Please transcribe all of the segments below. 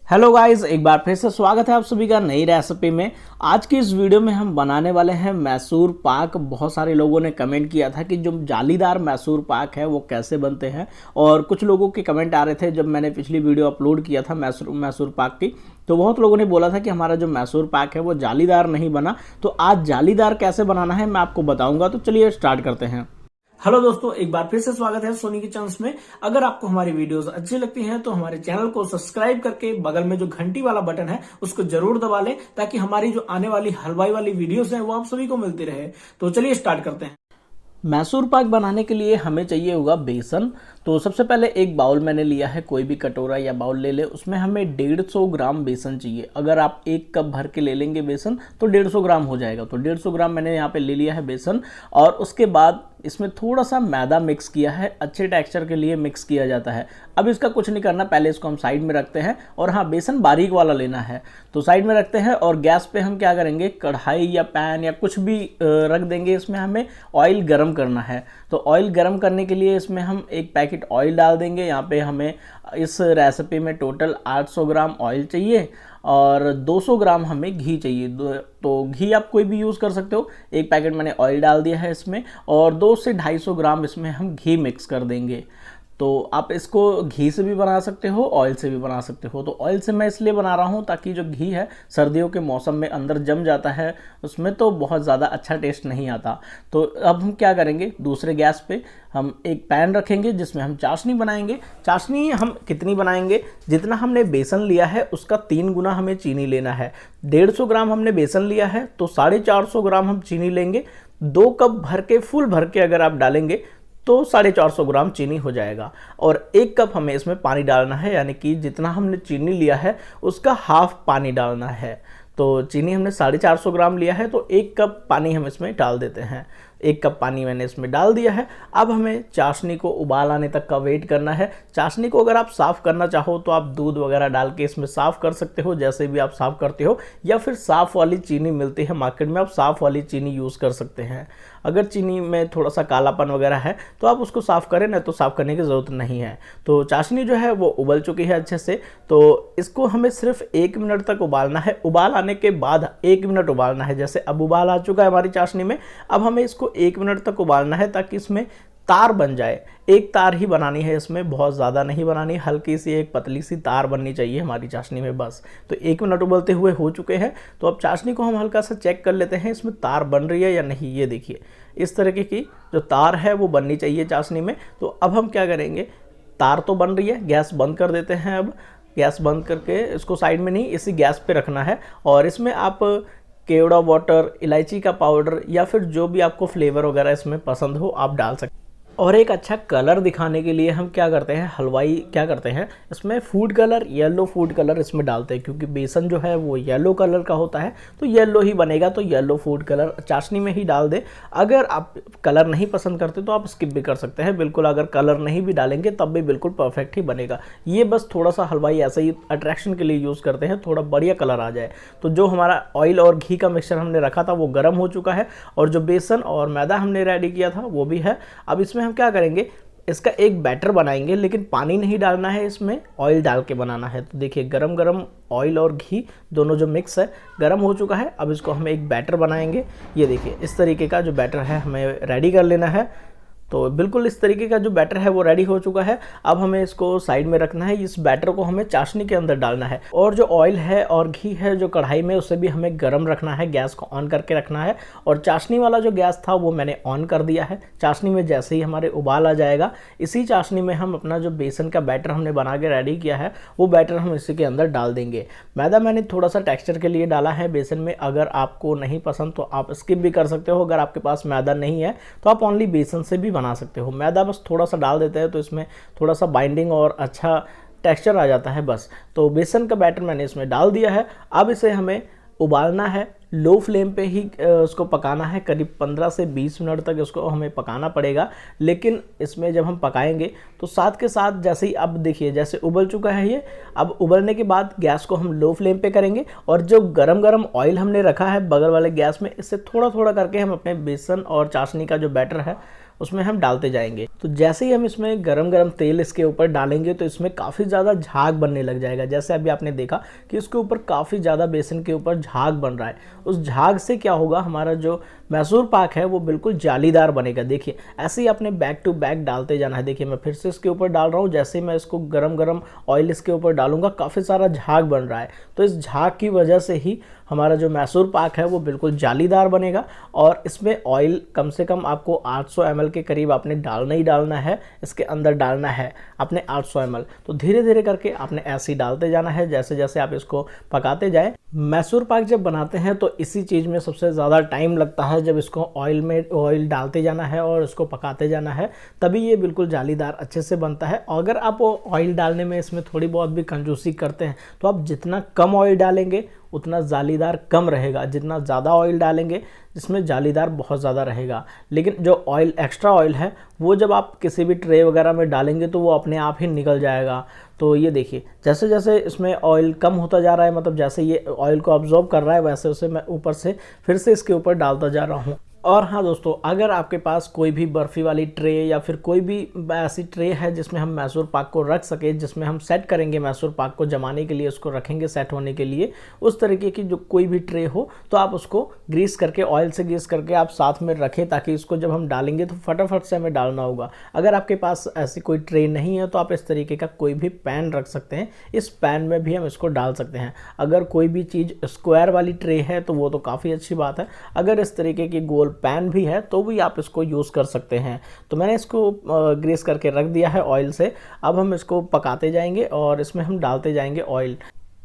Hello guys, एक बार फिर से स्वागत है आप सभी का नई रेसिपी में। आज की इस वीडियो में हम बनाने वाले हैं मैसूर पाक। बहुत सारे लोगों ने कमेंट किया था कि जो जालीदार मैसूर पाक है वो कैसे बनते हैं, और कुछ लोगों के कमेंट आ रहे थे जब मैंने पिछली वीडियो अपलोड किया था मैसूर पाक की, तो बहुत लोगों ने बोला था कि हमारा जो मैसूर पाक है वो जालीदार नहीं बना। तो आज जालीदार कैसे बनाना है मैं आपको बताऊंगा। तो चलिए स्टार्ट करते हैं। हेलो दोस्तों, एक बार फिर से स्वागत है सोनी किचन में। अगर आपको हमारी वीडियोस अच्छी लगती हैं तो हमारे चैनल को सब्सक्राइब करके बगल में जो घंटी वाला बटन है उसको जरूर दबा लें, ताकि हमारी जो आने वाली हलवाई वाली वीडियोस हैं वो आप सभी को मिलती रहे। तो चलिए स्टार्ट करते हैं। मैसूर पाक बनाने के लिए हमें चाहिए होगा बेसन। तो सबसे पहले एक बाउल मैंने लिया है, कोई भी कटोरा या बाउल ले ले, उसमें हमें 150 ग्राम बेसन चाहिए। अगर आप 1 कप भर के ले लेंगे बेसन तो 150 ग्राम हो जाएगा। तो 150 ग्राम मैंने यहाँ पे ले लिया है बेसन। और उसके बाद इसमें थोड़ा सा मैदा मिक्स किया है, अच्छे टेक्सचर के लिए मिक्स किया जाता है। अब इसका कुछ नहीं करना, पहले इसको हम साइड में रखते हैं। और हाँ, बेसन बारीक वाला लेना है, तो साइड में रखते हैं। और गैस पे हम क्या करेंगे, कढ़ाई या पैन या कुछ भी रख देंगे। इसमें हमें ऑयल गरम करना है। तो ऑयल गरम करने के लिए इसमें हम 1 पैकेट ऑयल डाल देंगे। यहाँ पे हमें इस रेसिपी में टोटल 800 ग्राम ऑयल चाहिए और 200 ग्राम हमें घी चाहिए। तो घी आप कोई भी यूज़ कर सकते हो। 1 पैकेट मैंने ऑयल डाल दिया है इसमें, और 2 से 250 ग्राम इसमें हम घी मिक्स कर देंगे। तो आप इसको घी से भी बना सकते हो, ऑयल से भी बना सकते हो। तो ऑयल से मैं इसलिए बना रहा हूँ ताकि जो घी है सर्दियों के मौसम में अंदर जम जाता है, उसमें तो बहुत ज़्यादा अच्छा टेस्ट नहीं आता। तो अब हम क्या करेंगे, दूसरे गैस पे हम एक पैन रखेंगे जिसमें हम चाशनी बनाएंगे। चाशनी हम कितनी बनाएंगे, जितना हमने बेसन लिया है उसका 3 गुना हमें चीनी लेना है। 150 ग्राम हमने बेसन लिया है तो 450 ग्राम हम चीनी लेंगे। 2 कप भर के फुल भर के अगर आप डालेंगे तो 450 ग्राम चीनी हो जाएगा। और 1 कप हमें इसमें पानी डालना है, यानी कि जितना हमने चीनी लिया है उसका हाफ पानी डालना है। तो चीनी हमने 450 ग्राम लिया है तो 1 कप पानी हम इसमें डाल देते हैं। 1 कप पानी मैंने इसमें डाल दिया है। अब हमें चाशनी को उबाल आने तक का वेट करना है। चाशनी को अगर आप साफ़ करना चाहो तो आप दूध वगैरह डाल के इसमें साफ़ कर सकते हो, जैसे भी आप साफ़ करते हो, या फिर साफ़ वाली चीनी मिलती है मार्केट में, आप साफ़ वाली चीनी यूज़ कर सकते हैं। अगर चीनी में थोड़ा सा कालापन वगैरह है तो आप उसको साफ़ करें, ना तो साफ़ करने की ज़रूरत नहीं है। तो चाशनी जो है वो उबल चुकी है अच्छे से। तो इसको हमें सिर्फ 1 मिनट तक उबालना है। उबाल आने के बाद 1 मिनट उबालना है। जैसे अब उबाल आ चुका है हमारी चाशनी में, अब हमें इसको 1 मिनट तक उबालना है ताकि इसमें तार बन जाए। एक तार ही बनानी है इसमें, बहुत ज़्यादा नहीं बनानी, हल्की सी एक पतली सी तार बननी चाहिए हमारी चाशनी में बस। तो 1 मिनट उबलते हुए हो चुके हैं। तो अब चाशनी को हम हल्का सा चेक कर लेते हैं, इसमें तार बन रही है या नहीं। ये देखिए, इस तरीके की जो तार है वो बननी चाहिए चाशनी में। तो अब हम क्या करेंगे, तार तो बन रही है, गैस बंद कर देते हैं। अब गैस बंद करके इसको साइड में नहीं, इसी गैस पे रखना है। और इसमें आप केवड़ा वाटर, इलायची का पाउडर, या फिर जो भी आपको फ्लेवर वगैरह इसमें पसंद हो आप डाल सकते हैं। और एक अच्छा कलर दिखाने के लिए हम क्या करते हैं, हलवाई क्या करते हैं, इसमें food colour, yellow food colour इसमें डालते हैं, क्योंकि बेसन जो है वो येलो कलर का होता है तो येलो ही बनेगा। तो येलो फूड कलर चाशनी में ही डाल दें। अगर आप कलर नहीं पसंद करते तो आप स्किप भी कर सकते हैं बिल्कुल। अगर कलर नहीं भी डालेंगे तब भी बिल्कुल परफेक्ट ही बनेगा। ये बस थोड़ा सा हलवाई ऐसा ही अट्रैक्शन के लिए यूज़ करते हैं, थोड़ा बढ़िया कलर आ जाए। तो जो हमारा ऑयल और घी का मिक्सचर हमने रखा था वो गर्म हो चुका है, और जो बेसन और मैदा हमने रेडी किया था वो भी है। अब इसमें हम क्या करेंगे, इसका एक बैटर बनाएंगे, लेकिन पानी नहीं डालना है, इसमें ऑयल डाल के बनाना है। तो देखिए, गरम गरम ऑयल और घी दोनों जो मिक्स है गरम हो चुका है। अब इसको हम एक बैटर बनाएंगे। ये देखिए, इस तरीके का जो बैटर है हमें रेडी कर लेना है। तो बिल्कुल इस तरीके का जो बैटर है वो रेडी हो चुका है। अब हमें इसको साइड में रखना है। इस बैटर को हमें चाशनी के अंदर डालना है, और जो ऑयल है और घी है जो कढ़ाई में, उसे भी हमें गर्म रखना है, गैस को ऑन करके रखना है। और चाशनी वाला जो गैस था वो मैंने ऑन कर दिया है। चाशनी में जैसे ही हमारे उबाल आ जाएगा, इसी चाशनी में हम अपना जो बेसन का बैटर हमने बना के रेडी किया है वो बैटर हम इसी के अंदर डाल देंगे। मैदा मैंने थोड़ा सा टेक्स्चर के लिए डाला है बेसन में। अगर आपको नहीं पसंद तो आप स्किप भी कर सकते हो। अगर आपके पास मैदा नहीं है तो आप ओनली बेसन से भी बना सकते हो। मैदा बस थोड़ा सा डाल देते हैं तो इसमें थोड़ा सा बाइंडिंग और अच्छा टेक्सचर आ जाता है बस। तो बेसन का बैटर मैंने इसमें डाल दिया है। अब इसे हमें उबालना है, लो फ्लेम पे ही उसको पकाना है। करीब 15 से 20 मिनट तक इसको हमें पकाना पड़ेगा। लेकिन इसमें जब हम पकाएंगे तो साथ के साथ, जैसे ही अब देखिए जैसे उबल चुका है ये, अब उबलने के बाद गैस को हम लो फ्लेम पे करेंगे, और जो गरम गरम ऑयल हमने रखा है बगल वाले गैस में, इससे थोड़ा थोड़ा करके हम अपने बेसन और चाशनी का जो बैटर है उसमें हम डालते जाएंगे। तो जैसे ही हम इसमें गरम गरम तेल इसके ऊपर डालेंगे तो इसमें काफ़ी ज़्यादा झाग बनने लग जाएगा। जैसे अभी आपने देखा कि इसके ऊपर काफ़ी ज़्यादा बेसन के ऊपर झाग बन रहा है। उस झाग से क्या होगा, हमारा जो मैसूर पाक है वो बिल्कुल जालीदार बनेगा। देखिए ऐसे ही आपने बैक टू बैक डालते जाना है। देखिए मैं फिर से इसके ऊपर डाल रहा हूँ। जैसे ही मैं इसको गरम गरम ऑयल इसके ऊपर डालूंगा काफ़ी सारा झाग बन रहा है। तो इस झाग की वजह से ही हमारा जो मैसूर पाक है वो बिल्कुल जालीदार बनेगा। और इसमें ऑयल कम से कम आपको 800 ml के करीब आपने डालना ही डालना है, इसके अंदर डालना है आपने 800 ml। तो धीरे धीरे करके आपने ऐसे ही डालते जाना है जैसे जैसे आप इसको पकाते जाए। मैसूर पाक जब बनाते हैं तो इसी चीज़ में सबसे ज़्यादा टाइम लगता है, जब इसको ऑयल डालते जाना है और इसको पकाते जाना है, तभी ये बिल्कुल जालीदार अच्छे से बनता है। अगर आप ऑयल डालने में इसमें थोड़ी बहुत भी कंजूसी करते हैं तो आप जितना कम ऑयल डालेंगे उतना जालीदार कम रहेगा, जितना ज़्यादा ऑयल डालेंगे इसमें जालीदार बहुत ज़्यादा रहेगा। लेकिन जो ऑयल एक्स्ट्रा ऑयल है वो जब आप किसी भी ट्रे वगैरह में डालेंगे तो वो अपने आप ही निकल जाएगा। तो ये देखिए जैसे जैसे इसमें ऑयल कम होता जा रहा है, मतलब जैसे ये ऑयल को ऑब्जॉर्व कर रहा है, वैसे वैसे मैं ऊपर से फिर से इसके ऊपर डालता जा रहा हूँ। और हाँ दोस्तों, अगर आपके पास कोई भी बर्फ़ी वाली ट्रे या फिर कोई भी ऐसी ट्रे है जिसमें हम मैसूर पाक को रख सके, जिसमें हम सेट करेंगे मैसूर पाक को जमाने के लिए, उसको रखेंगे सेट होने के लिए, उस तरीके की जो कोई भी ट्रे हो तो आप उसको ग्रीस करके, ऑयल से ग्रीस करके आप साथ में रखें, ताकि इसको जब हम डालेंगे तो फटाफट से हमें डालना होगा। अगर आपके पास ऐसी कोई ट्रे नहीं है तो आप इस तरीके का कोई भी पैन रख सकते हैं, इस पैन में भी हम इसको डाल सकते हैं। अगर कोई भी चीज़ स्क्वायर वाली ट्रे है तो वो तो काफ़ी अच्छी बात है, अगर इस तरीके की गोल पैन भी है तो भी आप इसको यूज़ कर सकते हैं। तो मैंने इसको ग्रीस करके रख दिया है ऑयल से। अब हम इसको पकाते जाएंगे और इसमें हम डालते जाएंगे ऑयल।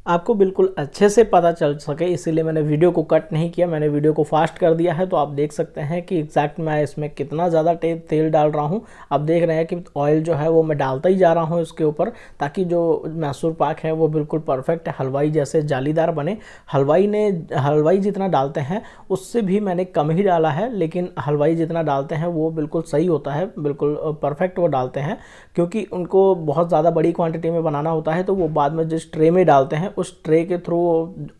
आपको बिल्कुल अच्छे से पता चल सके इसीलिए मैंने वीडियो को कट नहीं किया, मैंने वीडियो को फास्ट कर दिया है। तो आप देख सकते हैं कि एग्जैक्ट मैं इसमें कितना ज़्यादा तेल डाल रहा हूँ। आप देख रहे हैं कि ऑयल जो है वो मैं डालता ही जा रहा हूँ इसके ऊपर, ताकि जो मैसूर पाक है वो बिल्कुल परफेक्ट हलवाई जैसे जालीदार बने। हलवाई जितना डालते हैं उससे भी मैंने कम ही डाला है, लेकिन हलवाई जितना डालते हैं वो बिल्कुल सही होता है, बिल्कुल परफेक्ट वो डालते हैं, क्योंकि उनको बहुत ज़्यादा बड़ी क्वांटिटी में बनाना होता है। तो वो बाद में जिस ट्रे में डालते हैं उस ट्रे के थ्रू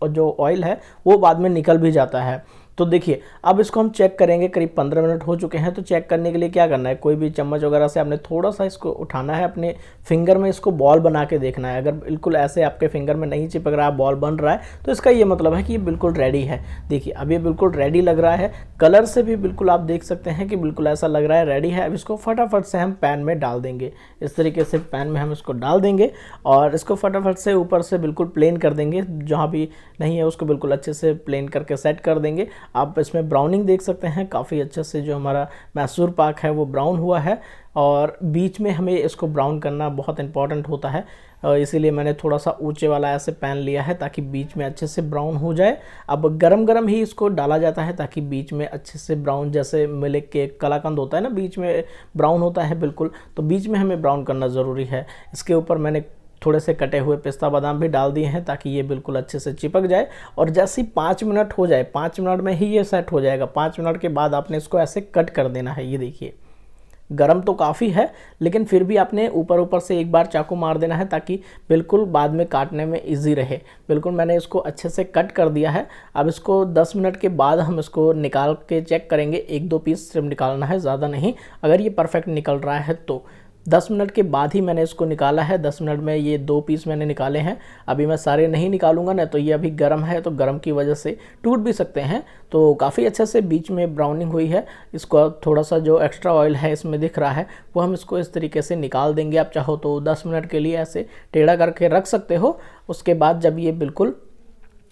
जो ऑयल है वो बाद में निकल भी जाता है। तो देखिए अब इसको हम चेक करेंगे, करीब 15 मिनट हो चुके हैं। तो चेक करने के लिए क्या करना है, कोई भी चम्मच वगैरह से आपने थोड़ा सा इसको उठाना है, अपने फिंगर में इसको बॉल बना के देखना है। अगर बिल्कुल ऐसे आपके फिंगर में नहीं चिपक रहा है, बॉल बन रहा है, तो इसका ये मतलब है कि ये बिल्कुल रेडी है। देखिए अब ये बिल्कुल रेडी लग रहा है, कलर से भी बिल्कुल आप देख सकते हैं कि बिल्कुल ऐसा लग रहा है रेडी है। अब इसको फटाफट से हम पैन में डाल देंगे। इस तरीके से पैन में हम इसको डाल देंगे और इसको फटाफट से ऊपर से बिल्कुल प्लेन कर देंगे, जहाँ भी नहीं है उसको बिल्कुल अच्छे से प्लेन करके सेट कर देंगे। आप इसमें ब्राउनिंग देख सकते हैं, काफ़ी अच्छे से जो हमारा मैसूर पाक है वो ब्राउन हुआ है। और बीच में हमें इसको ब्राउन करना बहुत इंपॉर्टेंट होता है, इसीलिए मैंने थोड़ा सा ऊंचे वाला ऐसे पैन लिया है ताकि बीच में अच्छे से ब्राउन हो जाए। अब गरम गरम ही इसको डाला जाता है ताकि बीच में अच्छे से ब्राउन, जैसे मिल्क केक कलाकंद होता है ना, बीच में ब्राउन होता है बिल्कुल, तो बीच में हमें ब्राउन करना ज़रूरी है। इसके ऊपर मैंने थोड़े से कटे हुए पिस्ता बादाम भी डाल दिए हैं ताकि ये बिल्कुल अच्छे से चिपक जाए। और जैसे ही 5 मिनट हो जाए, 5 मिनट में ही ये सेट हो जाएगा। 5 मिनट के बाद आपने इसको ऐसे कट कर देना है। ये देखिए गरम तो काफ़ी है, लेकिन फिर भी आपने ऊपर से एक बार चाकू मार देना है ताकि बिल्कुल बाद में काटने में इजी रहे। बिल्कुल मैंने इसको अच्छे से कट कर दिया है। अब इसको 10 मिनट के बाद हम इसको निकाल के चेक करेंगे। 1-2 पीस सिर्फ निकालना है, ज़्यादा नहीं। अगर ये परफेक्ट निकल रहा है तो 10 मिनट के बाद ही मैंने इसको निकाला है। 10 मिनट में ये 2 पीस मैंने निकाले हैं। अभी मैं सारे नहीं निकालूंगा ना, तो ये अभी गर्म है, तो गर्म की वजह से टूट भी सकते हैं। तो काफ़ी अच्छे से बीच में ब्राउनिंग हुई है। इसको थोड़ा सा जो एक्स्ट्रा ऑयल है इसमें दिख रहा है वो हम इसको इस तरीके से निकाल देंगे। आप चाहो तो 10 मिनट के लिए ऐसे टेढ़ा करके रख सकते हो। उसके बाद जब ये बिल्कुल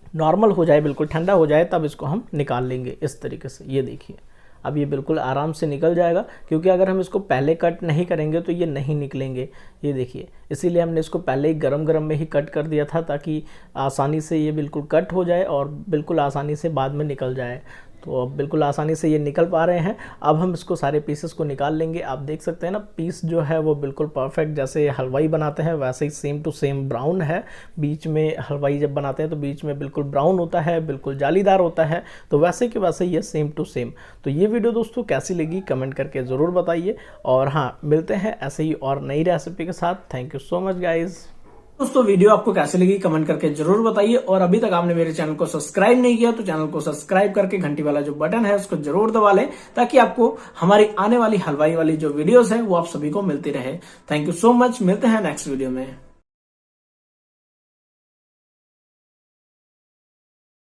नॉर्मल हो जाए, बिल्कुल ठंडा हो जाए, तब इसको हम निकाल लेंगे इस तरीके से। ये देखिए अब ये बिल्कुल आराम से निकल जाएगा, क्योंकि अगर हम इसको पहले कट नहीं करेंगे तो ये नहीं निकलेंगे। ये देखिए इसीलिए हमने इसको पहले ही गरम गरम में ही कट कर दिया था, ताकि आसानी से ये बिल्कुल कट हो जाए और बिल्कुल आसानी से बाद में निकल जाए। तो अब बिल्कुल आसानी से ये निकल पा रहे हैं। अब हम इसको सारे पीसेस को निकाल लेंगे। आप देख सकते हैं ना, पीस जो है वो बिल्कुल परफेक्ट जैसे हलवाई बनाते हैं वैसे ही सेम टू सेम ब्राउन है। बीच में हलवाई जब बनाते हैं तो बीच में बिल्कुल ब्राउन होता है, बिल्कुल जालीदार होता है। तो वैसे के वैसे ये सेम टू सेम। तो ये वीडियो दोस्तों कैसी लगी कमेंट करके ज़रूर बताइए। और हाँ, मिलते हैं ऐसे ही और नई रेसिपी के साथ। Thank you so much guys. दोस्तों वीडियो आपको कैसे लगी कमेंट करके जरूर बताइए, और अभी तक आपने मेरे चैनल को सब्सक्राइब नहीं किया तो चैनल को सब्सक्राइब करके घंटी वाला जो बटन है उसको जरूर दबा लें, ताकि आपको हमारी आने वाली हलवाई वाली जो वीडियोस है वो आप सभी को मिलती रहे। थैंक यू सो मच, मिलते हैं नेक्स्ट वीडियो में।